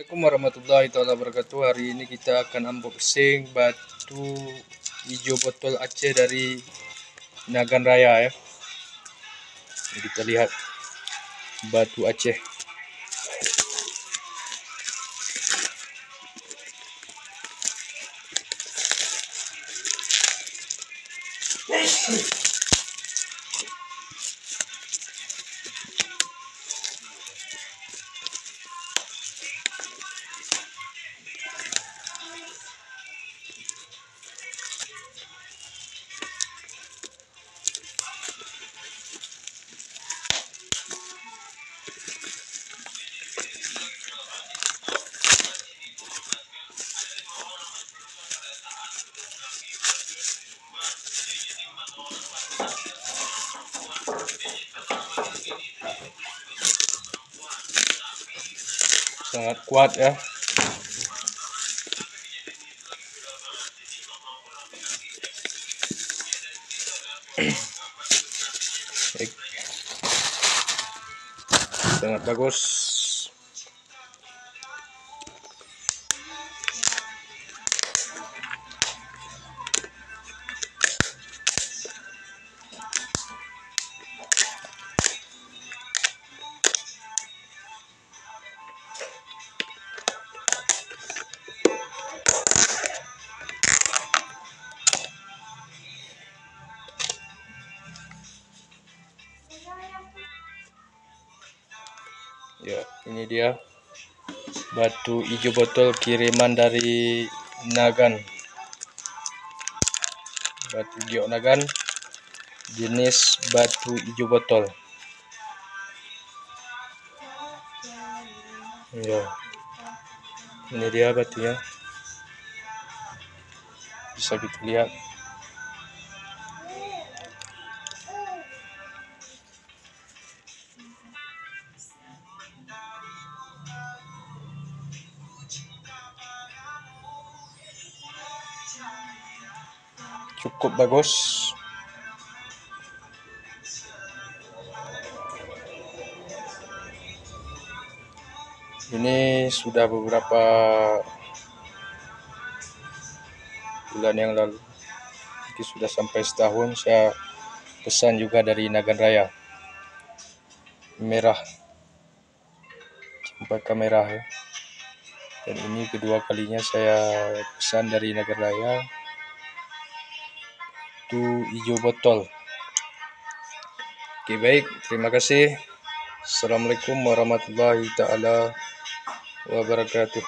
Assalamualaikum warahmatullahi wabarakatuh. Hari ini kita akan unboxing batu hijau botol Aceh dari Nagan Raya ya. Ini kita lihat batu Aceh. Sangat kuat ya. Sangat bagus. Ya, ini dia batu hijau botol kiriman dari Nagan. Batu hijau Nagan, jenis batu hijau botol. Ya, ini dia batunya. Bisa kita lihat. Cukup bagus. Ini sudah beberapa bulan yang lalu. Ini sudah sampai setahun. Saya pesan juga dari Nagan Raya. Merah. Cempaka merah ya. Dan ini kedua kalinya saya pesan dari Nagan Raya. Itu hijau botol. Oke, baik, terima kasih. Assalamualaikum warahmatullahi taala wabarakatuh.